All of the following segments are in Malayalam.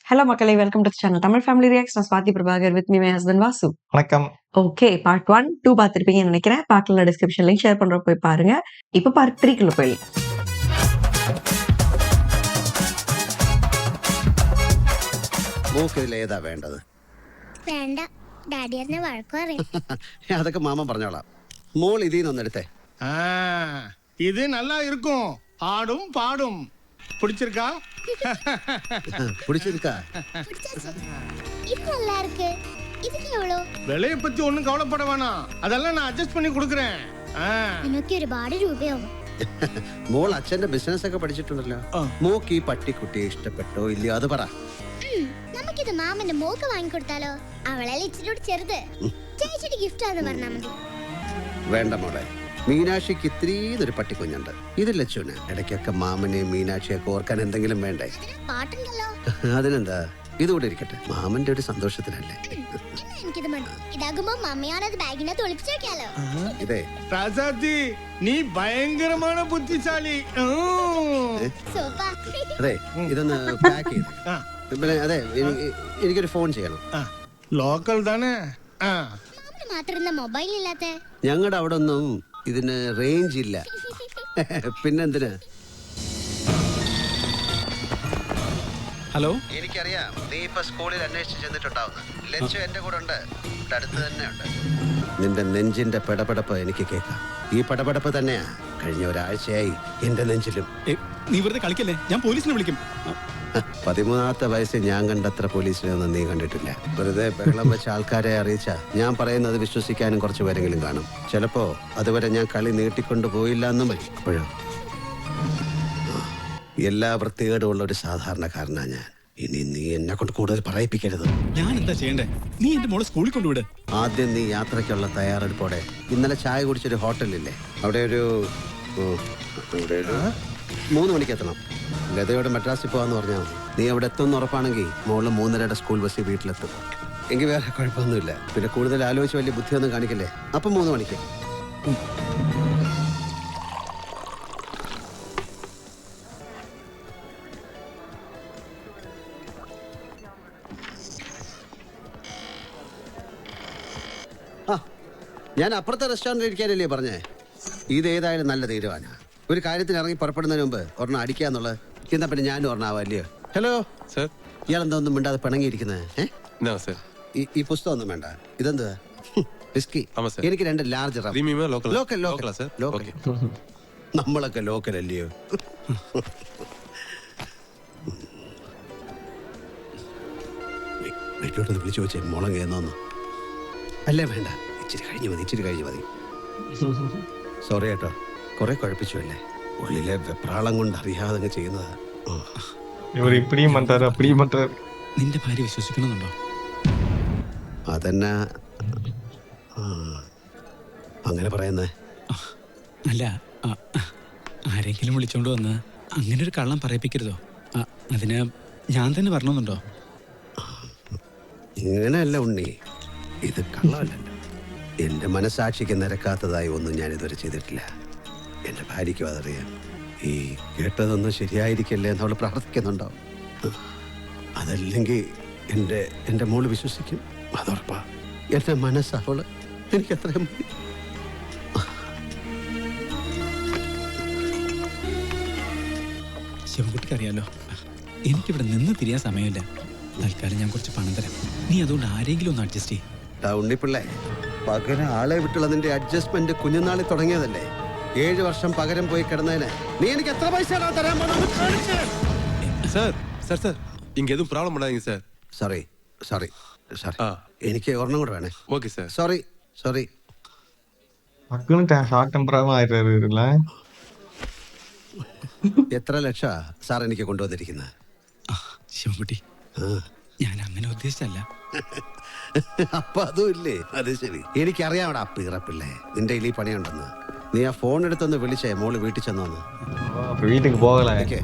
Hello மக்களே, welcome to the channel Tamil Family Reacts. நான் Swathi Prabhakar with me my husband Vasu. வணக்கம். ஓகே, பார்ட் 1, 2 பார்த்திருப்பீங்கன்னு நினைக்கிறேன். பார்க்கல டிஸ்கிரிப்ஷன் லிங்க் ஷேர் பண்றோம், போய் பாருங்க. இப்போ பார்ட் 3 குள்ள போய். മൂക്കിൽ ഏതാ വേണ്ടത്? വേണ്ട, ഡാഡി എന്നെ വഴക്ക് പറയും. അതൊക്കെ മാമ പറഞ്ഞോളാം. മോൾ ഇതിൽ നിന്നെടുത്തേ. இது நல்லா இருக்கும், ஆடும் பாடும். பிடிச்சிருக்கா? பிடிச்சிருக்கா? இது நல்லா இருக்கு. இதுக்கு எவ்வளோ? விலையை பத்தி ஒண்ணும் கவலைப்பட வேணாம், அதெல்லாம் நான் അഡ്ജസ്റ്റ് பண்ணி കൊടുக்கிறேன். എനിക്ക് ഒരുപാട് രൂപയാവും. മോൾ അച്ഛന്റെ ബിസിനസ് ഒക്കെ പഠിച്ചിട്ടുണ്ടല്ലോ. മോക്ക് ഈ പട്ടിക്കുട്ടിയെ ഇഷ്ടപ്പെട്ടോ ഇല്ലയോ അത് പറ. നമുക്കിത് മാമന്റെ മോക്ക് വാങ്ങിക്കൊടുത്താലോ? അവളെ ഇച്ചിരി ചെറുത്, ചേച്ചിയുടെ ഗിഫ്റ്റ് ആണെന്ന് പറഞ്ഞാൽ മതി. വേണ്ട മോളെ, മീനാക്ഷിക്ക് ഇത്രയും പട്ടിക്കുഞ്ഞുണ്ട്. ഇത് ലച്ചുന് ഇടയ്ക്കൊക്കെ മാമനെയും മീനാക്ഷിയൊക്കെ ഓർക്കാൻ എന്തെങ്കിലും വേണ്ടേ? പാട്ടുണ്ടല്ലോ. അതിനെന്താ, ഇതുകൂടെ ഇരിക്കട്ടെ, മാമന്റെ ഒരു സന്തോഷത്തിനല്ലേ. എനിക്കിത് മതി. ഇതാകുമ്പോ മമ്മിയാണത് ബാഗിനകത്ത് ഒളിപ്പിച്ചു വെക്കാലോ. ഇതേ ராசாத்தி, நீ பயங்கரமான புத்திசாலி. സൂപ്പർ. അതെ, ഇതൊന്ന് പാക്ക് ചെയ്ത്. പിന്നെ അതെ, എനിക്കൊരു ഫോൺ ചെയ്യണം. ലോക്കൽ தானே? മാമന് മാത്രം മൊബൈൽ ഇല്ലാത്ത? ഞങ്ങളുടെ അവിടെ ഒന്നും ഇതിന് റേഞ്ച് ഇല്ല. പിന്നെന്തിനാ? ഹലോ, എനിക്കറിയാം നീ ഇപ്പൊ സ്കൂളിൽ അന്വേഷിച്ച് ചെന്നിട്ടുണ്ടാവുന്ന. ലച്ചു എന്റെ കൂടെ ഉണ്ട്, അടുത്ത് തന്നെ ഉണ്ട്. നിന്റെ നെഞ്ചിന്റെ പെടപെടപ്പ് എനിക്ക് കേൾക്കാം. ഈ പെടപെടപ്പ് തന്നെയാ കഴിഞ്ഞ ഒരാഴ്ചയായി എന്റെ നെഞ്ചിലും. നീ വെറുതെ കളിക്കല്ലേ, ഞാൻ പോലീസിനെ വിളിക്കും. 13ാമത്തെ വയസ്സിൽ ഞാൻ കണ്ടത്ര പോലീസിനെ ഒന്നും നീ കണ്ടിട്ടില്ല. വെറുതെ ബഹളം വെച്ച ആൾക്കാരെ അറിയിച്ച ഞാൻ പറയുന്നത് വിശ്വസിക്കാനും കുറച്ച് പേരെങ്കിലും കാണും. ചിലപ്പോ അതുവരെ ഞാൻ കളി നീട്ടിക്കൊണ്ടു പോയില്ല എന്നും വരും. അപ്പോഴോ എല്ലാ വൃത്തികേടും ഉള്ള ഒരു സാധാരണക്കാരനാ ഞാൻ. ഇനി നീ എന്നെ കൊണ്ട് കൂടുതൽ പറയിപ്പിക്കരുത്. ഞാൻ എന്താ ചെയ്യണ്ടേ? നീ എന്റെ മോളെ സ്കൂളിൽ കൊണ്ടുവിട്. ആദ്യം നീ യാത്രയ്ക്കുള്ള തയ്യാറെടുപ്പോടെ ഇന്നലെ ചായ കുടിച്ചൊരു ഹോട്ടലില്ലേ, അവിടെ ഒരു 3 മണിക്ക് എത്തണം. ലതയോടെ മദ്രാസിൽ പോകാന്ന് പറഞ്ഞാൽ മതി. നീ അവിടെ എത്തുമെന്ന് ഉറപ്പാണെങ്കിൽ മോള് 3:30 സ്കൂൾ ബസ്സിൽ വീട്ടിലെത്തും. എങ്കിൽ വേറെ കുഴപ്പമൊന്നുമില്ല. പിന്നെ കൂടുതൽ ആലോചിച്ച് വലിയ ബുദ്ധിയൊന്നും കാണിക്കല്ലേ. അപ്പം 3 മണിക്ക്. ഞാൻ അപ്പുറത്തെ റെസ്റ്റോറൻറ്റിൽ ഇരിക്കാനല്ലേ പറഞ്ഞേ. ഇതേതായാലും നല്ല തീരുമാനമാണ്. ഒരു കാര്യത്തിന് ഇറങ്ങി പുറപ്പെടുന്നതിന് മുമ്പ് ഒരെണ്ണം അടിക്കാന്നുള്ളത്. എന്നാ പിന്നെ ഞാനും ഒരെണ്ണാവല്ലയോ. ഹലോ സർ, ഇയാളെന്താ ഒന്നും മിണ്ടാതെ പിണങ്ങിയിരിക്കുന്നത്? ഈ പുസ്തകം ഒന്നും വേണ്ട. ഇതെന്താ? വിസ്കി. എനിക്ക് 2 ലാർജ് ലോക്കൽ. നമ്മളൊക്കെ ലോക്കൽ അല്ലയോ? വീട്ടിലോട്ടൊന്ന് വിളിച്ചു വെച്ചേ, മുളം കയറുന്നോന്ന്. അല്ലേ വേണ്ട, ഇച്ചിരി കഴിഞ്ഞ് മതി. സോറി കേട്ടോ, കുറെ കുഴപ്പിച്ചു അല്ലേ. ഉള്ളിലെ വെപ്രാളം കൊണ്ട് അറിയാതെ ചെയ്യുന്നതാ. നിന്റെ ഭാര്യ വിശ്വസിക്കണമെന്നുണ്ടോ? അതെന്നാ അങ്ങനെ പറയുന്നേ? അല്ല, ആരെങ്കിലും വിളിച്ചോണ്ട് വന്ന് അങ്ങനെ ഒരു കള്ളം പറയിപ്പിക്കരുതോ. അതിന് ഞാൻ തന്നെ പറഞ്ഞോന്നുണ്ടോ? ഇങ്ങനെയല്ല ഉണ്ണി, ഇത് കള്ളമല്ലല്ലോ. എന്റെ മനസാക്ഷിക്ക് നിരക്കാത്തതായി ഒന്നും ഞാൻ ഇതുവരെ ചെയ്തിട്ടില്ല. എന്റെ ഭാര്യയ്ക്കും അതറിയാം. ഈ കേട്ടതൊന്നും ശരിയായിരിക്കല്ലേ എന്നവള് പ്രാർത്ഥിക്കുന്നുണ്ടോ? അതല്ലെങ്കിൽ എന്റെ മോള് വിശ്വസിക്കും, അതുറപ്പാ. എന്റെ മനസ്സവള് എനിക്ക് അത്രയും മതി. ശിവൻകുട്ടിക്ക് അറിയാലോ, എനിക്കിവിടെ നിന്ന് തിരിയാൻ സമയമില്ല. തൽക്കാലം ഞാൻ കുറച്ച് പണം തരാം. നീ അതുകൊണ്ട് ആരെങ്കിലും ഒന്ന് അഡ്ജസ്റ്റ് ചെയ്യും. ഉണ്ണിപ്പിള്ളേ, പകരം ആളെ വിട്ടുള്ള നിന്റെ അഡ്ജസ്റ്റ്മെന്റ് കുഞ്ഞുനാളിൽ തുടങ്ങിയതല്ലേ. 7 വർഷം പകരം പോയി കിടന്നതിന് നീ എനിക്ക് എത്ര പൈസ തരാൻ പോകുന്നു? இங்க எதுவும் ப்ராப்ளம் பண்ணாதீங்க சார். സോറി എനിക്ക് ഒരെണ്ണം കൂടെ വേണേ. Okay sir. സോറി എത്ര ലക്ഷ സാർ എനിക്ക് കൊണ്ടുവന്നിരിക്കുന്നത്? ശിവൻകുട്ടി, ഞാൻ അങ്ങനെ ഉദ്ദേശിച്ചല്ല. അപ്പൊ അതും ഇല്ലേ? അത് ശരി, എനിക്കറിയാമടാ പിറപ്പിള്ളേ, നിന്റെ ഈ പണിയുണ്ടെന്ന്. നീ ആ ഫോൺ എടുത്തൊന്ന് വിളിച്ചേ, മോള് വീട്ടിൽ ചെന്നോന്ന്. വീട്ടിൽ പോകലേ?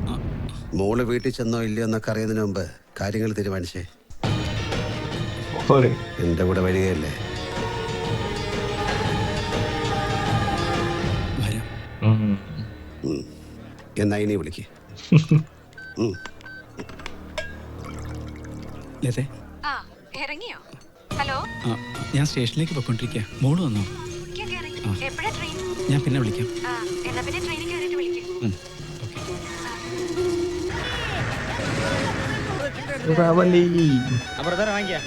മോള് വീട്ടിൽ ചെന്നോ ഇല്ലയോ എന്നൊക്കെ അറിയുന്നതിന് മുമ്പ് കാര്യങ്ങൾ തീരുമാനിച്ചേ. എന്റെ കൂടെ വരികയല്ലേ? എന്നാ ഇനി വിളിക്ക്. ലതേ, ആ ഇറങ്ങിയോ? ഹലോ, ആ, ഞാൻ സ്റ്റേഷനിലേക്ക് പോയിക്കൊണ്ടിരിക്കുക. മോള് വന്നോ? ആ. എപ്പോഴാ ട്രെയിൻ? ഞാൻ പിന്നെ വിളിക്കാം. എന്നാ പിന്നെ ട്രെയിനിൽ കയറിയിട്ട് വിളിക്കും. அப்புறம் தானே வாங்கிக்க.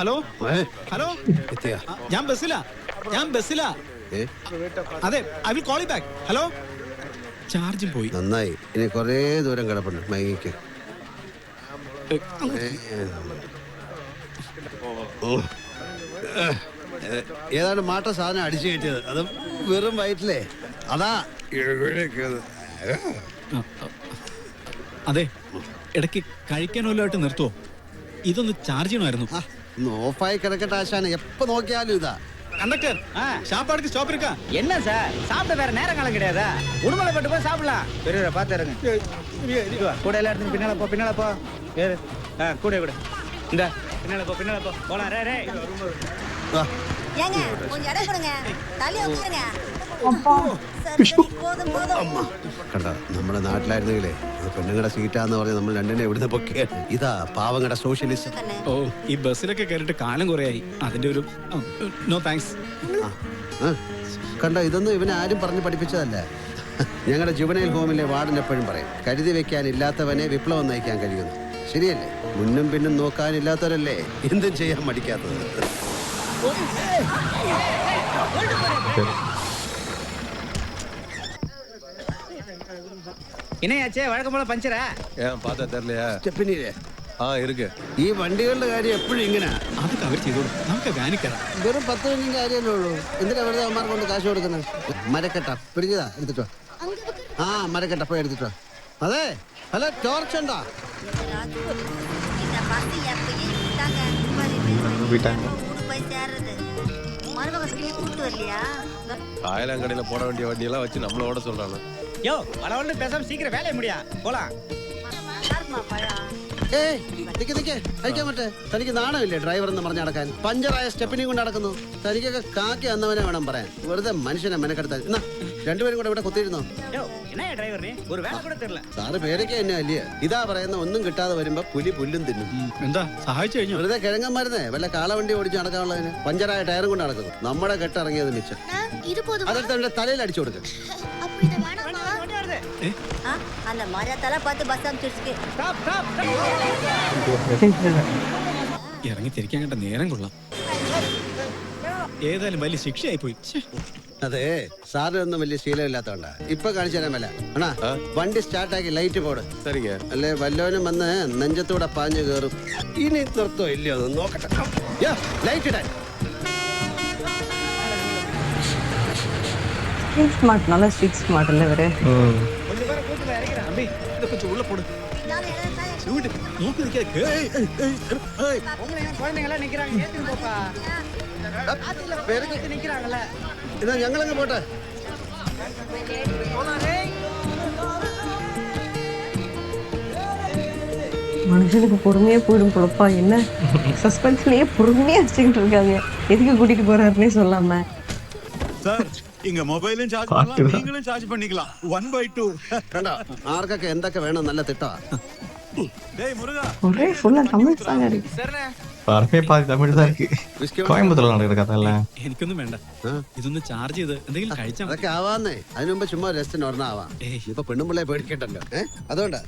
ഹലോ ഏ? ഹലോ, എത്തിയാ? ഞാൻ ബസ്സിലാ. ഏ? അതെ, I will call you back. Hello, ചാർജും പോയി. നന്നായി. ഇനി കുറേ ദൂരം കിടപ്പുണ്ട്. മയങ്ങിക്ക്. ഏതാണ്ട് മാട്ട സാധനം അടിച്ചു കയറ്റിയത്. അത് വെറും വയറ്റില്ലേ. അതാ അതെ, ഇടയ്ക്ക് കഴിക്കാൻ വല്ലതായിട്ട് നിർത്തുവോ? ഇതൊന്ന് ചാർജ് ചെയ്യണമായിരുന്നു. ഓഫായി കിടക്കട്ടെ ആശാന. എപ്പോ നോക്കിയാലും ഇതാ. കണ്ടക്ടർ, ஷாப்பாடுக்கு ஸ்டாப் இருக்கா? என்ன சார், சாப்பிட்ட வேற நேரம் காலம் கிடையாதா? உடுமலைப்பட்டு போய் சாப்பிடலாம். பெரியவரை பார்த்து இருங்க. கூட எல்லாம் எடுத்து பின்னால போ ஏறு. கூட இந்த பின்னால போ போலாம். ரே ஏங்க கொஞ்சம் இடம் கொடுங்க, தள்ளி உட்காருங்க. சரி, போதும் போதும். കണ്ട, നമ്മുടെ നാട്ടിലായിരുന്നെങ്കിലേ പെണ്ണുങ്ങളുടെ സീറ്റാന്ന് പറഞ്ഞ് നമ്മൾ രണ്ടിനെ ഇവിടുന്ന് പൊക്കിയ. ഇതാ പാവങ്ങളുടെ സോഷ്യലിസ്റ്റ്. ഓ, ഈ ബസ്സിലൊക്കെ കയറിയിട്ട് കാലം കുറയായി. അതിന്റെ ഒരു നോ താങ്ക്സ്. കണ്ട, ഇതൊന്നും ഇവനെ ആരും പറഞ്ഞ് പഠിപ്പിച്ചതല്ല. ഞങ്ങളുടെ ജുവനൈൽ ഹോമിലെ വാർഡൻ എപ്പോഴും പറയും, കരുതി വെക്കാൻ ഇല്ലാത്തവനെ വിപ്ലവം നയിക്കാൻ കഴിയുന്നു. ശരിയല്ലേ? മുന്നും പിന്നും നോക്കാനില്ലാത്തവരല്ലേ എന്തും ചെയ്യാൻ മടിക്കാത്തത്. என்னையாச்சே, வழக்கம் போல பஞ்சரா? ஏன் பார்த்தா தெரியலையா? സ്റ്റെപ്പിനില്ലേ? இருக்கு. ഈ വണ്ടികളുടെ കാര്യം എപ്പോഴും ഇങ്ങനെ. അതൊക്കെ അവർ ചെയ്തോളൂ, നമുക്ക് വാനിൽ കയറാം. വെറും 10 മിനിറ്റ് കാര്യമല്ലേ ഉള്ളൂ. എന്തിനാ വെറുതെ അവന്മാർ കൊണ്ട് കാശ് കൊടുക്കുന്നത്? മരക്കെട്ട പിടിച്ചതാ, എടുത്തിട്ടോ. ആ മരക്കെട്ട പോയി എടുത്തിട്ടോ. അതെ, ഹലോ, ടോർച്ച് ഉണ്ടോ? இந்த பஸ் எப்பயும் விட்டாங்க. ஊருக்கு போய் சேர்றது. மருமக ஸ்கூல் கூட்டு வரலையா? காயலாங்கடையில போட வேண்டிய வண்டியெல்லாம் வச்சு நம்மள ஓட சொல்றாங்க. யோ, வளவண்டு பேசாம சீக்கிரம் வேலையை முடியா போலாம். யாரும்மா பழம்? ഏയ്, നിക്ക് കഴിക്കാൻ പറ്റേ. തനിക്ക് നാണമില്ലേ ഡ്രൈവർ എന്ന് പറഞ്ഞ് നടക്കാൻ? പഞ്ചറായ സ്റ്റെപ്പിനെയും കൊണ്ട് നടക്കുന്നു. തനിക്കൊക്കെ കാക്കി അന്നവനെ വേണം പറയാൻ. വെറുതെ മനുഷ്യനെ മെനക്കെടുത്താൽ. എന്നാ രണ്ടുപേരും കൂടെ ഇവിടെ കുത്തിയിരുന്നോ? யோ, என்னையா டிரைவர் நீ? ஒரு வேலை கூட தெரியல. സാറ് പേരൊക്കെ എന്നെ അല്ലേ. ഇതാ പറയുന്ന, ഒന്നും കിട്ടാതെ വരുമ്പോ പുല്ലും തിന്നും. എന്താ സഹായിച്ചു കഴിഞ്ഞു? വെറുതെ കിഴങ്ങന്മാരുന്നേ വല്ല കാളവണ്ടി ഓടിച്ച് നടക്കാനുള്ളതിന് പഞ്ചറായ ടയറും കൊണ്ട് നടക്കുന്നു. നമ്മുടെ കെട്ടിറങ്ങിയത് മിച്ചം. ഇത് പോതും. അതെടുത്ത് അവന്റെ തലയിൽ അടിച്ചു കൊടുക്കും. അപ്പൊ ഇത് വേണമാ? வண்டி வருது. ஆ, அந்த மரத்தெல்லாம் பார்த்து பஸ் அனுப்பிச்சிருக்கு. Stop stop. ഇറങ്ങി തിരിക്കാൻ കണ്ട നേരം കൊള്ളാം. ഏതായാലും വലിയ ശിക്ഷയായി പോയി. അതെ, സാറിനൊന്നും വലിയ ശീലമില്ലാത്തോണ്ടാ. ഇപ്പൊ കാണിച്ചു തരാൻ മേല. ആണാ, വണ്ടി സ്റ്റാർട്ടാക്കി ലൈറ്റ് പോട്. சரிங்க. അല്ലേ വല്ലോനും വന്ന് നെഞ്ചത്തൂടെ പാഞ്ഞു കയറും. ഇനി നിർത്തോ ഇല്ലയോ ഒന്ന് നോക്കട്ടെ. ലൈറ്റ് ഇടാൻ. ஸ்மார்ட், நல்லா ஸ்ட்ரீட் ஸ்மார்ட் இல்லை இவரு. கொஞ்சம் பேரை கூட்டுல இறக்கிறேன். தம்பி, ഇത് കൊച്ചു ഉള്ള പോട്. இதால இடம் ചൂട് നോക്കി നിൽക്കാതെ. உங்களை குழந்தைங்க எல்லாம் நிக்கிறாங்க, ஏத்துட்டு போப்பா. പേരൊക്കെ நிக்கிறாங்கல்ல. ഇതാ ഞങ്ങളങ്ങ് പോട്ടെ. மனுஷனுக்கு பொறுமையே போயிடும் பொழப்பா. என்ன சஸ்பென்ஸ்லயே பொறுமையா வச்சுக்கிட்டு இருக்காங்க. எதுக்கு கூட்டிட்டு போறாருன்னே சொல்லாம. சார், இங்க மொபைலும் சார்ஜ் பண்ணலாம், நீங்களும் சார்ஜ் பண்ணிக்கலாம். 1/2. കണ്ടോ, ആർക്കൊക്കെ എന്തൊക്കെ വേണം നല്ല തിട്ടാ. டேய் முருகா, ஒரே ஃபுல்லா தமிழ் சாங் அடி. പറമ്പേ പാതി തമിഴ് தான் இருக்கு. കോയമ്പത്തൂർ നടക്കുന്ന കഥയല്ലേ? എനിക്കൊന്നും വേണ്ട. ഇതൊന്ന് ചാർജ് ചെയ്ത് എന്തെങ്കിലും കഴിച്ചാൽ അതൊക്കെ ആവാന്നേ. അതിനു മുമ്പ് ചുമ്മാ രസത്തിന് ഒരെണ്ണം ആവാം. ഇപ്പൊ പെണ്ണുമ്പിള്ളയെ പേടിക്കണ്ടല്ലോ. അതുകൊണ്ടാ.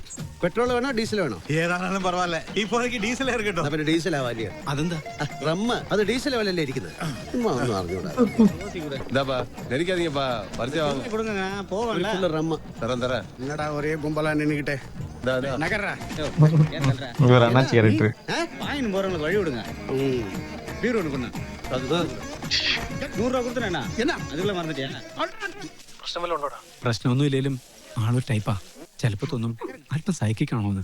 പെട്രോൾ വേണോ ഡീസൽ വേണോ? ஏதானாலும் பரவாயில்ல, இப்போதைக்கு டீசலே இருக்கட்டும். പിന്നെ ഡീസൽ ആവാല്ലേ? അതെന്താ? റമ്മ് അത് ഡീസൽ വിലല്ലേ ഇരിക്കുന്നത്. ചുമ്മാ ഒന്നും അറിഞ്ഞൂടാ. இந்தாப்பா நெரிக்காதீங்கப்பா, வரிசை வாங்க. கொடுங்க, போவேன்ல. റമ്മ് தரேன். എന്നടാ ഒരേ കുമ്പളാ നിന്നിക്കിട്ടെ. நகர்றா. இவர் அண்ணாச்சி கேரக்டர். வாயின் போறவங்களுக்கு வழி விடுங்க. பீர் ஒன்று கொண்டு. അതുதான் 100 ரூபா கொடுத்துறேண்ணா. என்ன அதுக்குள்ள மறந்துட்டியா? പ്രശ്നമൊന്നും ഇല്ലേലും ആളൊരു ടൈപ്പാ. ചിലപ്പോ തോന്നും അല്പം സൈക്കിക്കാണോന്ന്.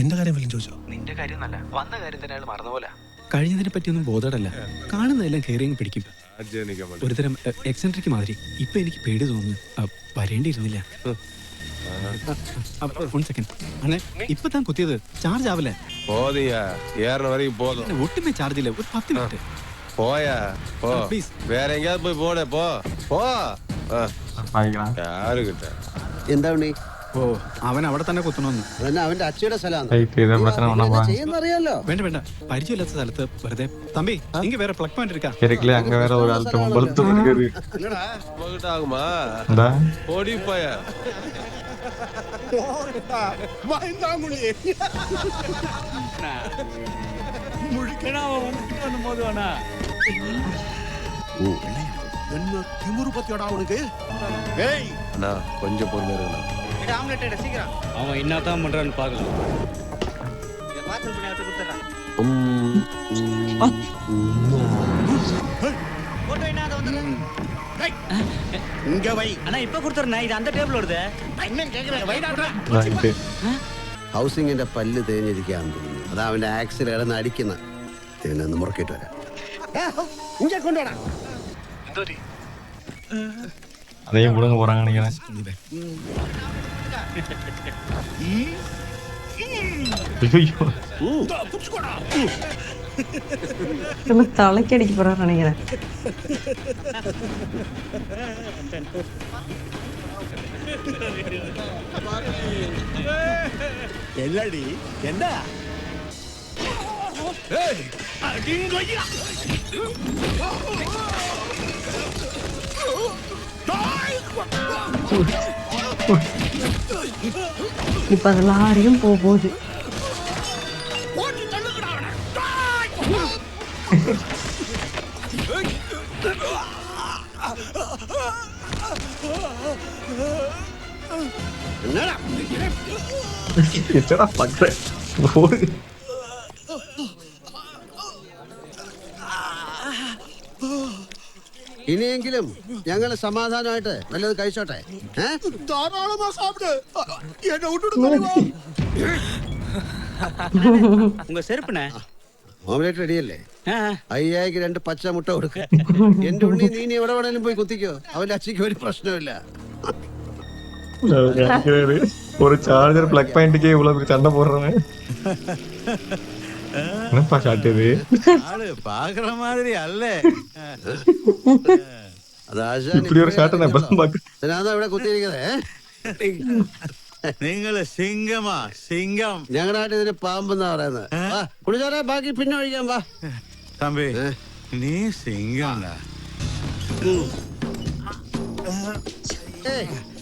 எந்த കാര്യം വല്ലതും ചോദിച്ചോ? നിന്റെ കാര്യം നല്ല വന്ന കാര്യം തന്നെ അയാൾ മറന്നുപോലെ. കഴിഞ്ഞതിനെ പറ്റിയൊന്നും ബോധമല്ല. കാണുന്നതെല്ലാം കയറി പിടിക്കും. ഒരുതരം എക്സെൻട്രിക് മാതിരി. ഇപ്പൊ എനിക്ക് പേടി തോന്നുന്നു. വരേണ്ടിയിരുന്നില്ല. ഒരു സെക്കൻഡ് അണ്ണേ, ഇപ്പൊ താൻ കുത്തിയത് ചാർജ് ആവില്ലേ? போதியா ஏறின வரைக்கும் போதும். ഒട്ടുമേ ചാർജ് ഇല്ല. ഒരു 10 മിനിറ്റ് போயா போ. ப்ளீஸ். வேற எங்கேயாவது போய் போட போ. வாங்கிக்கலாம். யாருக்கிட்ட എന്താ ഉണ്ണി ഓ അവൻ അവിടെ തന്നെ കുത്തണമെന്ന്. അതന്നെ അവന്റെ അച്ഛയുടെ സ്ഥലമാണ്. ரைட் இதை பிரச்சனை பண்ண போறாங்க. ചെയ്യുന്നറിയാലോ. വേണ്ട വേണ്ട, പരിചയമില്ലാത്ത സ്ഥലത്ത് വെറുതെ. തമ്പി ഇങ്ങ വേറെ പ്ലഗ് പോയിന്റ് ഇരിക്കാ. இருக்குல்ல அங்க வேற ஒரு ஆள்கிட்ட பல்த்து இருக்குது. என்னடா உங்ககிட்ட ஆகுமா? இந்தா ஓடி போய என்ன திமிரு பத்தியோட அவனுக்கு? ஏய் அண்ணா கொஞ்சம் பொறுமை இருக்கணும். ஆம்லெட் எடு சீக்கிரம். அவன் என்னதான் பண்றான்னு பார்க்கலாம். இத பார்சல் பண்ணி அவட்ட கொடுத்துறேன். போட்டோ என்னது வந்துரு. இங்க வை. அண்ணா இப்ப கொடுத்துறேன். இது அந்த டேபிள் ஓடுது. என்ன கேக்குறேன்? வைடாடா. ரைட். ഹൗസിങ്ങിന്റെ പല്ല് തേഞ്ഞിരിക്കാൻ തോന്നുന്നു. അതാ അവന്റെ ആക്സിൽ കിടന്ന് അടിക്കുന്ന. ഇതിനൊന്ന് മുറക്കിട്ട് വരാം. ഇങ്ങനെ കൊണ്ടുപോടാ. அதையும் கொடுங்க போறாங்க நினைக்கிறேன். ஐயோ நம்ம தலைக்கடிக்க போறான்னு நினைக்கிறேன். என்னடி என்ன? இப்ப அது லாரியும் போகுது. என்னடா பண்ற? போடு. ഇനിയെങ്കിലും ഞങ്ങൾ സമാധാനമായിട്ട് നല്ലത് കഴിച്ചോട്ടെ. தாராளமா சாப்பிடு. என்ன விட்டுட்டு தலைவா. உங்க செருப்புனே. ഓംലേറ്റ് റെഡിയല്ലേ? അയ്യായിക്ക് 2 പച്ച മുട്ട കൊടുക്കുക. എന്റെ ഉണ്ണി നീ എവിടെ വേണേലും പോയി കുത്തിക്കോ. അവന്റെ അച്ഛക്ക് ഒരു പ്രശ്നമില്ല. ஒரு சார்ஜர் பிளக் பாயிண்ட்க்கே இவ்வளவு சண்டை போடுறவன் என்னப்பா காட்டுது? ஆளு பாக்குற மாதிரி அல்ல. இப்படி ஒரு ஷாட்டை நான் இப்பதான் பாக்குறேன். ഇതിനകത്താ ഇവിടെ കുത്തിയിരിക്കുന്നേ. നിങ്ങള് സിംഗമാ സിംഗം. ഞങ്ങളുടെ നാട്ടിൽ ഇതിന് പാമ്പെന്നാ പറയുന്നത്. കുടിച്ചാലേ ബാക്കി പിന്നെ ഒഴിക്കാൻ വാ. തമ്പി നീ സിംഗം.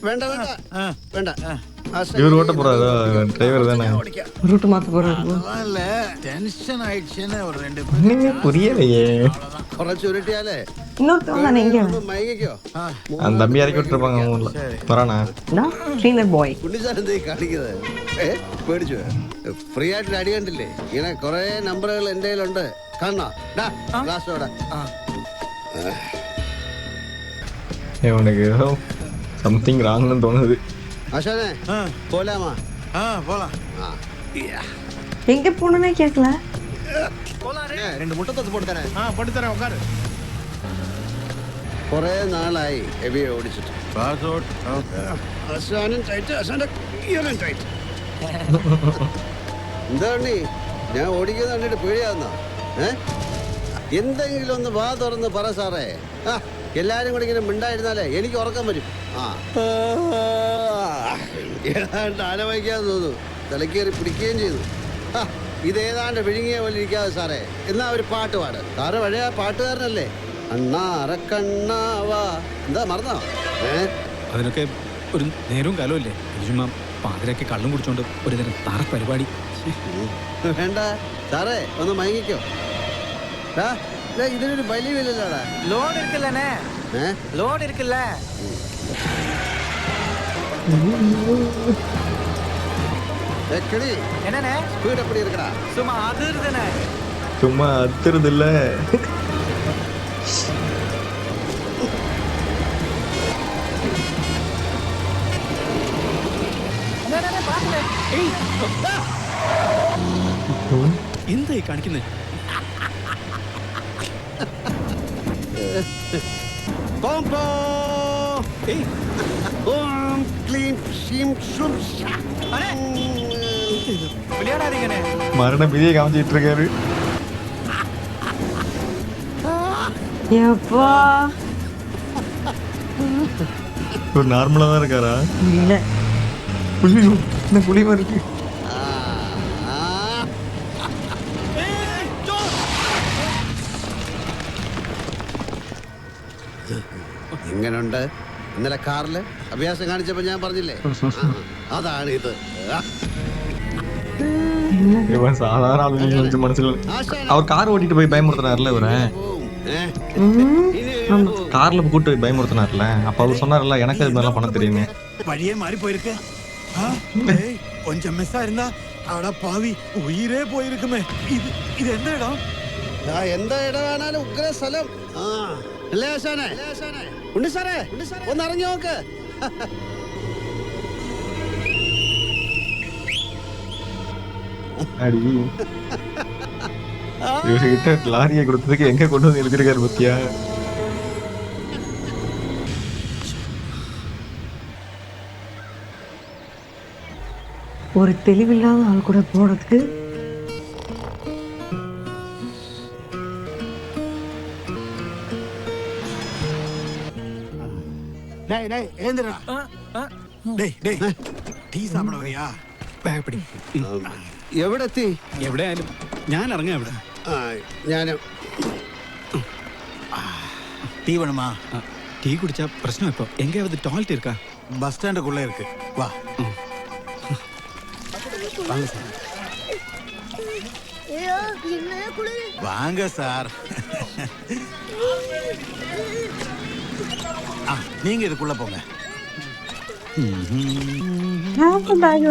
വേണ്ട വേണ്ട വേണ്ട. இவர் ஓட்ட போறாரு, டிரைவர் தானே. ரூட் மாத்த போறாரு. ടെൻഷൻ ആയിடுச்சுன்னு ஒரு 2 ஒண்ணுமே புரியலையே. കുറച്ച് ഉരുട്ടിയാലേ இன்னொருத்தவங்க எங்க? മയങ്ങിക്കോ. அந்த தம்பி இறக்கி விட்டுருப்பாங்க ஊர்ல. வரானா? Cleaner boy. കുട്ടിച്ചാലെന്ത് കാണിക്കുന്നത്? പേടിച്ചു. ഫ്രീ ആയിട്ട് അടി കണ്ടില്ലേ? ഇങ്ങനെ കുറെ നമ്പറുകൾ എന്റെ കയ്യിലുണ്ട്. കാണണോ? ഗ്ലാസോടെ உனக்கு ஏதோ சம்திங் ராங்னு தோணுது. ஆஷானே போலாமா? போலாம். எங்க போனனே கேக்கல. 2 മുട്ട തൊട്ട് പോട്ട് തരാം. പോട്ട് തരാം. ഉക്കാര്. കുറെ നാളായി ഹെവി ഓടിച്ചിട്ട്. ആശാനും ടൈറ്റ്, ആശാന്റെ ഗിയറും ടൈറ്റ്. എന്താണ് ഞാൻ ഓടിക്കുന്നത് കണ്ടിട്ട് പേടിയാവുന്ന? എന്തെങ്കിലും ഒന്ന് വാ തുറന്ന് പറ സാറേ. എല്ലാരും കൂടി ഇങ്ങനെ മിണ്ടായിരുന്നാലേ എനിക്ക് ഉറക്കം വരും. ഏതാണ്ട് ആലവയ്ക്കാന്ന് തോന്നുന്നു. തലക്കേറി പിടിക്കുകയും ചെയ്തു. ഇതേതാണ്ട് വിഴുങ്ങിയ പോലെ ഇരിക്കാതെ സാറേ. എന്നാ ഒരു പാട്ട് പാട്. സാറ് പഴയ പാട്ടുകാരനല്ലേ? അണ്ണാ അറക്കണ്ണാവാ. എന്താ മറന്നോ? അതിനൊക്കെ ഒരു നേരവും കാലവും ഇല്ലേ? ചുമ്മാ പാതിരൊക്കെ കള്ളും കുടിച്ചോണ്ട് ഒരു തരം താറ പരിപാടി. വേണ്ട സാറേ, ഒന്ന് മയങ്ങിക്കോ. ഇതിനൊരു ബലിയില്ലല്ലോടാ. லோட் இருக்குல்லனே. லோட் இருக்குல்ல. என்னனே ஸ்பீட் எப்படி இருக்கடா? சும்மா அதிருதுனே. சும்மா அத்துறது இல்ல. എന്തായി കാണിക്കുന്നേ? மரண பிரியை காமிச்சிட்டு இருக்காரு. ஒரு நார்மலா தான் இருக்காரா? இல்ல ஐயோ, இந்த புளியமா இருக்கு. എങ്ങനെയുണ്ട്? ഇന്നലെ കാറില് അഭ്യാസം കാണിച്ചപ്പോ ഞാൻ പറഞ്ഞില്ലേ, അതാണ് ഇത്. இவன் சாதாரண ஆளுங்க நினைச்சு மனசுல அவர் கார் ஓட்டிட்டு போய் பயமுறுத்தினார்ல இவரை, கார்ல கூட்டு போய் பயமுறுத்தினார்ல, அப்ப அவர் சொன்னார்ல எனக்கு அது மாதிரிலாம் பண்ண தெரியுமே. வழியே மாறி போயிருக்கு. கொஞ்சம் மிஸ் ஆயிருந்தா அட பாவி உயிரே போயிருக்குமே. ഇത് എന്താ ഇടം? എന്താ ഇടമാണാലും ഉഗ്ര സ്ഥലം. അല്ലേ ആശാനെ? ഉണ്ണി സാറേ ഒന്ന് ഇറങ്ങി നോക്ക്. அடி இவர்கிட்ட லாரியை கொடுத்ததுக்கு எங்க கொண்டு வந்து எழுதிருக்காரு பத்தியா? ஒரு தெளிவில்லாத ஆள் கூட போறதுக்கு டேய் டேய் ஏந்திரா. டேய் டேய் ടീ സാപ്പിട വരിയാ? ബാഗ് പിടി. എവിടെ എത്തി? എവിടെ ആയാലും ഞാൻ ഇറങ്ങാം ഇവിടെ. ഞാൻ ടീ വേണമാ? ടീ കുടിച്ചാ പ്രശ്നം ഇപ്പൊ എങ്കാவது டாய்லெட் இருக்கா? பஸ் ஸ்டாண்டுக்குள்ள இருக்கு, வா. வாங்க சார். நீங்க இதுக்குள்ள போங்க.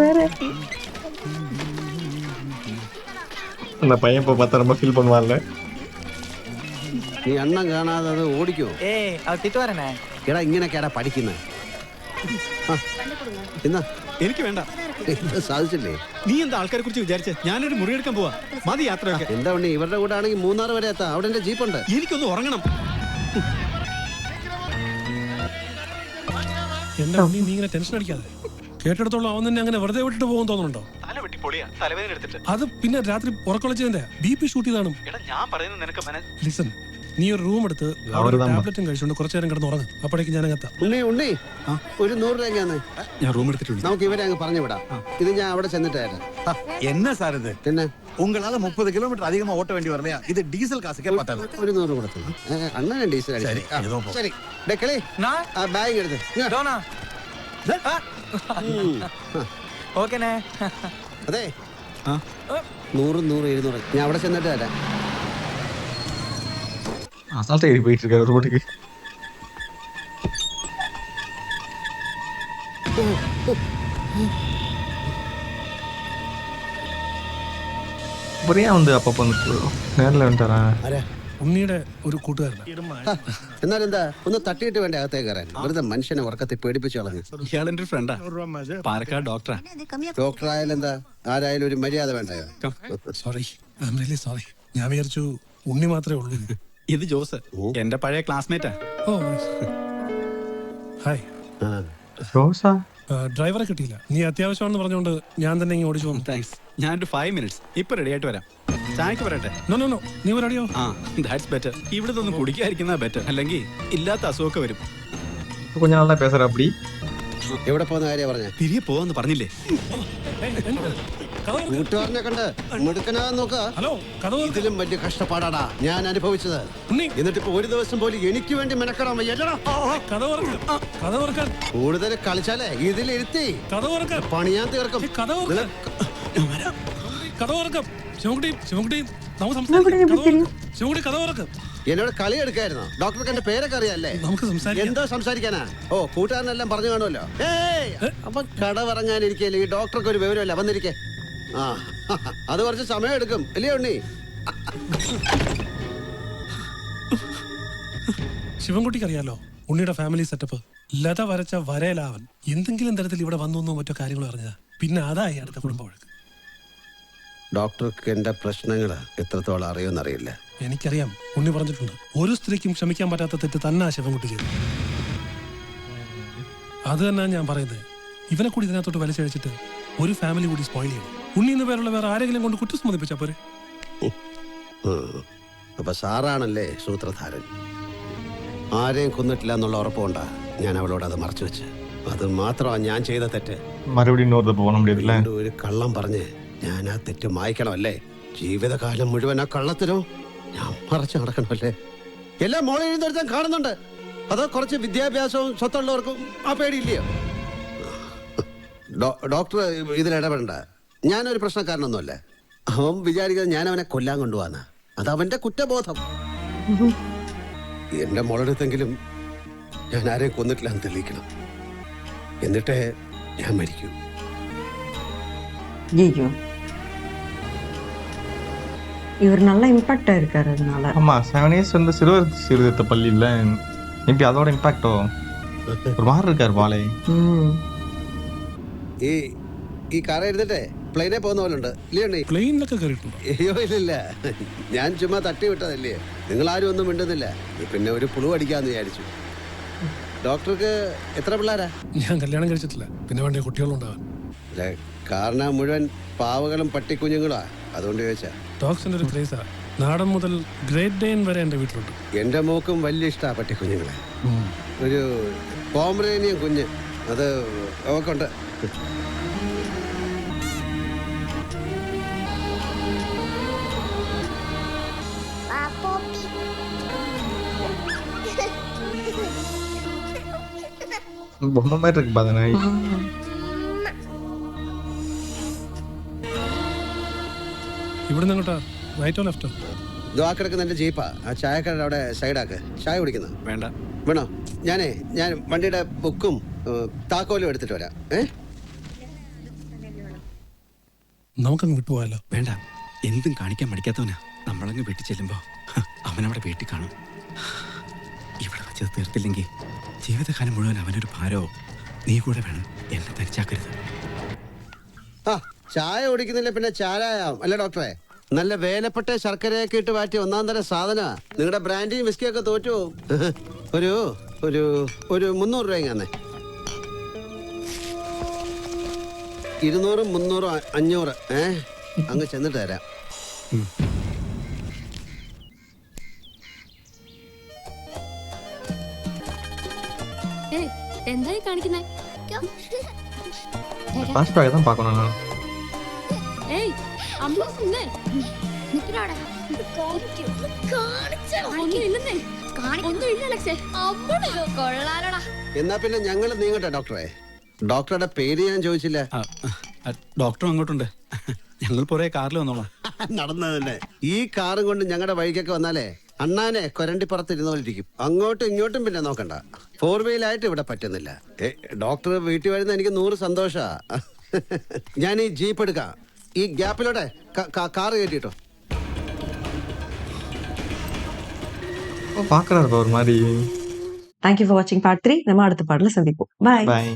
வேற அந்த பையன் இப்ப பார்த்தா ரொம்ப ஃபீல் பண்ணுவான்ல. നീ എണ്ണം കാണാതെ ഓടിക്കോ? അത് തിട്ടുവാരനെ എടാ ഇങ്ങനെയൊക്കെയാടാ പഠിക്കുന്നത്. എന്നാ എനിക്ക് വേണ്ട. സാധിച്ചില്ലേ? നീ എന്താ ആൾക്കാരെ കുറിച്ച് വിചാരിച്ചേ? ഞാനൊരു മുറി എടുക്കാൻ പോവാ. മതി യാത്രയൊക്കെ. എന്താ ഉണ്ണി, ഇവരുടെ കൂടെ ആണെങ്കിൽ 3 വരെ എത്താം. അവിടെ എന്റെ ജീപ്പുണ്ട്. എനിക്കൊന്ന് ഉറങ്ങണം. എന്താ നീ ഇങ്ങനെ ടെൻഷൻ അടിക്കാതെ? കേട്ടെടുത്തോളം അവൻ തന്നെ അങ്ങനെ വെറുതെ വിട്ടിട്ട് പോകും തോന്നുന്നുണ്ടോ? തല വെട്ടി പൊളിയാ, തലവേദന എടുത്തിട്ട്. അത് പിന്നെ രാത്രി ഉറക്കൊളിച്ചതിന്റെ BP ഷൂട്ട് ചെയ്താണ്. എടാ ഞാൻ പറയുന്നത് നിനക്ക് ലിസൺ, നീ ഒരു റൂം എടുത്ത് ടാബ്ലറ്റും കഴിച്ചുകൊണ്ട് കുറച്ചു നേരം കിടന്ന് ഉറങ്ങും. അപ്പോഴേക്ക് ഞാൻ എത്താം. ഉണ്ണി ഉണ്ണി ഒരു 100 രൂപ ഞാൻ റൂം എടുത്തിട്ടുണ്ട്. നമുക്ക് ഇവരെ അങ്ങ് പറഞ്ഞു വിടാം. ഇത് ഞാൻ അവിടെ ചെന്നിട്ട് തരാം. என்ன சார் இது? പിന്നെ உங்களால 30 கிலோமீட்டர் அதிகமா ஓட்ட வேண்டி வரலையா? இது டீசல் காசுக்கே பத்தாது. ഒരു 100 കൊടുത്തു. അണ്ണൻ ഡീസൽ ശരി, ഏതോ പോ. ശരി. ഡെക്കളി ആ ബാഗ് എടുത്ത് ഓക്കേനെ. അതെ 100 100 200 ഞാൻ അവിടെ ചെന്നിട്ട് തരാം. அசால்ட்டா ஏறி போயிட்டு இருக்காரு ரோட்டுக்கு. புரியா வந்து அப்பப்போ நேரில் வந்துட்டாரா? ഉണ്ണിയുടെ ഒരു കൂട്ടുകാരനാണ്. എന്നാലെന്താ ഒന്ന് തട്ടിയിട്ട് വേണ്ട അകത്തേക്ക് കയറാൻ? വെറുതെ മനുഷ്യനെ ഉറക്കത്തിൽ പേടിപ്പിച്ചു കളഞ്ഞു. ഇയാൾ എന്റെ ഫ്രണ്ടാ, പാലക്കാട് ഡോക്ടറാ. ഡോക്ടർ ആയാലും എന്താ ആരായാലും ഒരു മര്യാദ വേണ്ടയോ? Sorry, I am really sorry. ഞാൻ വിചാരിച്ചു ഉണ്ണി മാത്രമേ ഉള്ളൂ. ഇത് ജോസ്, എന്റെ പഴയ ക്ലാസ്മേറ്റാ. ഓ ഹായ്. ரோசா ഡ്രൈവറെ കിട്ടിയില്ല. നീ അത്യാവശ്യമാണെന്ന് പറഞ്ഞുകൊണ്ട് ഞാൻ തന്നെ ഇങ്ങനെ ഓടിച്ചു വന്നു. താങ്ക്സ്. ഞാനൊരു 5 മിനിറ്റ്സ് ഇപ്പൊ റെഡി ആയിട്ട് വരാം. ചായക്ക് വരട്ടെ? നോ നോ നോ, നീ റെഡിയോ? ആ, ദാറ്റ്സ് ബെറ്റർ. ഇവിടെ നിന്ന് കുടിക്കാതിരിക്കുന്ന ബെറ്റർ, അല്ലെങ്കിൽ ഇല്ലാത്ത അസുഖമൊക്കെ വരും. கொஞ்ச நாள் தான் பேசுற அப்படி. എവിടെ പോകുന്ന കാര്യം പറഞ്ഞ? തിരികെ പോവാന്ന് പറഞ്ഞില്ലേ? കൂട്ടുകാരനെ കണ്ട് മിടുക്കനാന്ന് നോക്ക. ഹലോ, ഇതിലും വലിയ കഷ്ടപ്പാടാടാ ഞാൻ അനുഭവിച്ചത്. എന്നിട്ടിപ്പോ ഒരു ദിവസം പോലും എനിക്ക് വേണ്ടി മെനക്കെടാൻ വയ്യല്ലടാ. കൂടുതൽ കളിച്ചാലേ ഇതിലിരുത്തി പണിയാൻ തീർക്കും. എന്നോട് കളി എടുക്കായിരുന്നോ? ഡോക്ടർക്ക് എന്റെ പേരൊക്കെ അറിയാല്ലേ? എന്തോ സംസാരിക്കാനാ? ഓ, കൂട്ടുകാരനെല്ലാം പറഞ്ഞു കാണുമല്ലോ. അപ്പൊ കടവറങ്ങാൻ ഇരിക്കല്ലേ ഈ ഡോക്ടർക്ക് ഒരു വിവരമല്ല. വന്നിരിക്കേ. ആ, അത് കുറച്ച് സമയം എടുക്കും അല്ലേ ഉണ്ണി? ശിവൻകുട്ടിക്ക് അറിയാലോ ഉണ്ണിയുടെ ഫാമിലി സെറ്റപ്പ്. ലത വരച്ച വരയിലാവൻ എന്തെങ്കിലും തരത്തിൽ ഇവിടെ വന്നു മറ്റോ കാര്യങ്ങൾ അറിഞ്ഞതാ. പിന്നെ അതായി അടുത്ത കുടുംബ വഴക്ക്. ഡോക്ടർക്ക് എന്റെ പ്രശ്നങ്ങൾ എത്രത്തോളം അറിയുമെന്നറിയില്ല. എനിക്കറിയാം, ഉണ്ണി പറഞ്ഞിട്ടുണ്ട്. ഒരു സ്ത്രീക്കും ക്ഷമിക്കാൻ പറ്റാത്ത തെറ്റ് തന്നെ ശിവൻകുട്ടി ചെയ്തു. അത് തന്നെ ഞാൻ പറയുന്നത്. ഇവനെ കൂടി ഇതിനകത്തോട്ട് വലിച്ചഴിച്ചിട്ട് ഒരു ഫാമിലി കൂടി സ്പോയിൽ ചെയ്യും. ഉണ്ണി എന്ന് പേരുള്ള വേറെ ആരെങ്കിലും കൊണ്ട് കുറ്റം സമ്മതിപ്പിച്ചാ പോരെ? അപ്പൊ സാറാണല്ലേ സൂത്രധാരൻ? ആരെയും കൊന്നിട്ടില്ല എന്നുള്ള ഉറപ്പുകൊണ്ടാ ഞാൻ അവളോട് അത് മറച്ചു വെച്ച്. അത് മാത്രമാണ് ഞാൻ ചെയ്ത തെറ്റ്. மறுபடியும் இன்னொரு தப்பு பண்ண முடியாதுல்ல. വീണ്ടും ഒരു കള്ളം പറഞ്ഞ് ഞാൻ ആ തെറ്റ് മായ്ക്കണമല്ലേ? ജീവിതകാലം മുഴുവൻ ആ കള്ളത്തിനോ ഞാൻ മറച്ചു നടക്കണമല്ലേ? എല്ലാം മോളെ എഴുന്നേൽക്കാൻ കാണുന്നുണ്ട്. അതോ കുറച്ച് വിദ്യാഭ്യാസവും സ്വത്തുള്ളവർക്കും ആ പേടിയില്ലയോ? ഡോക്ടർ ഇതിലിടപെടണ്ട. ഞാനൊരു പ്രശ്നക്കാരനൊന്നുമല്ല. അവൻ വിചാരിക്കുന്നത് ഞാൻ അവനെ കൊല്ലാൻ കൊണ്ടുപോകാന്ന. അത് അവന്റെ കുറ്റബോധം. എന്റെ മോളെടുത്തെങ്കിലും ഞാൻ ആരെയും കൊന്നിട്ടില്ല എന്ന് തെളിയിക്കണം. എന്നിട്ടേ ഞാൻ മരിക്കൂ. ஐயோ இவர் நல்லா இம்பாக்ட் ஆயிருக்காரு அதனால. ஆமா 7 years வந்து சிறுவர் சீர்திருத்த பள்ளியில மேபி அதோட இம்பாக்டோ ஒரு மாதிரி இருக்காரு பாலே. ഈ കാർ എഴുതിട്ടെ പ്ലെയിനെ പോകുന്ന പോലെ ഉണ്ട് ഇല്ലേ? പ്ലെയിനിലൊക്കെ കയറിയിട്ടുണ്ട്. അയ്യോ ഇല്ലില്ല, ഞാൻ ചുമ്മാ തട്ടി വിട്ടതല്ലേ. നിങ്ങൾ ആരും ഒന്നും മിണ്ടുന്നില്ല. പിന്നെ ഒരു പുളു അടിക്കാന്ന് വിചാരിച്ചു. ഡോക്ടർക്ക് എത്ര പിള്ളേരാ? ഞാൻ കല്യാണം കഴിച്ചിട്ടില്ല, പിന്നെ വേണ്ട കുട്ടികളുണ്ടാവാൻ. കാരണം മുഴുവൻ പാവകളും പട്ടിക്കുഞ്ഞുങ്ങളാ, അതുകൊണ്ട് ചോദിച്ചാ. ഡോഗ്സിന്റെ ഒരു ക്രേസാ. നാടൻ മുതൽ ഗ്രേറ്റ് ഡെയിൻ വരെ എന്റെ വീട്ടിലുണ്ട്. എന്റെ മോക്കും വലിയ ഇഷ്ടാ പട്ടിക്കുഞ്ഞുങ്ങളെ. ഒരു പോമറേനിയൻ കുഞ്ഞ് അത് അവക്കുണ്ട്. பொம்மை மாதிரி இருக்கு பாத நாய். ഇവിടുന്ന് അങ്ങോട്ടാ റൈറ്റോ ലെഫ്റ്റോ? ആ കിടക്കുന്ന എന്റെ ജീപ്പാ. ആ ചായക്കട അവിടെ സൈഡാക്ക്. ചായ കുടിക്കുന്നു വേണ്ട. വേണോ? ഞാൻ വണ്ടിയുടെ ബുക്കും താക്കോലും എടുത്തിട്ട് വരാം. നമുക്കങ്ങ് വിട്ടുപോയാലോ? വേണ്ട, എന്തും കാണിക്കാൻ മടിക്കാത്തവനാ. നമ്മളങ്ങ് വീട്ടിൽ ചെല്ലുമ്പോ അവനവിടെ വീട്ടിൽ കാണും. ഇവിടെ വെച്ചത് തീർത്തില്ലെങ്കിൽ ജീവിതകാലം മുഴുവൻ അവനൊരു ഭാരവും. നീ കൂടെ വേണം, എന്നെ തനിച്ചാക്കരുത്. ചായ കുടിക്കുന്നില്ല പിന്നെ ചാരായാം അല്ലേ ഡോക്ടറെ? നല്ല വേലപ്പെട്ട ശർക്കരയൊക്കെ ഇട്ട് മാറ്റി ഒന്നാം തരം സാധന. നിങ്ങളുടെ ബ്രാൻഡിയും വിസ്കിയൊക്കെ തോറ്റു. ഒരു ഒരു ഒരു 300 രൂപ തന്നെ. 200, 300, 500 അങ്ങ് ചെന്നിട്ട് തരാം. എന്തായി കാണിക്കുന്നേ? ஃபாஸ்ட்பேக் தான் பார்க்கணும் நான். ഏയ് അമ്മ പിന്നെ നിക്കടാ. എന്നാ പിന്നെ ഞങ്ങൾ നീങ്ങട്ടെ ഡോക്ടറെ. ഡോക്ടറുടെ പേര് ഞാൻ ചോദിച്ചില്ല. ഡോക്ടറും അങ്ങോട്ടുണ്ട്. ഞങ്ങൾ പുറേ കാറിൽ വന്നോളാം. നടന്നത് തന്നെ. ഈ കാറും കൊണ്ട് ഞങ്ങളുടെ വഴിക്കൊക്കെ വന്നാലേ അണ്ണാനെ കൊരണ്ടിപ്പുറത്തിരുന്നോളിരിക്കും. അങ്ങോട്ടും ഇങ്ങോട്ടും പിന്നെ നോക്കണ്ട. 4 വീലായിട്ട് ഇവിടെ പറ്റുന്നില്ല. ഡോക്ടർ വീട്ടിൽ വരുന്ന എനിക്ക് 100 സന്തോഷാ. ഞാൻ ഈ ജീപ്പ് എടുക്കാം. ഈ ഗ്യാപ്പിലൂടെ കാറ് കയറ്റിട്ടോ. பார்க்கறாரு ஒரு மாதிரி. தேங்க்யூ ஃபார் வாட்சிங் பார்ட் 3. நம்ம அடுத்த பாடல சந்திப்போம். பாய். பாய்.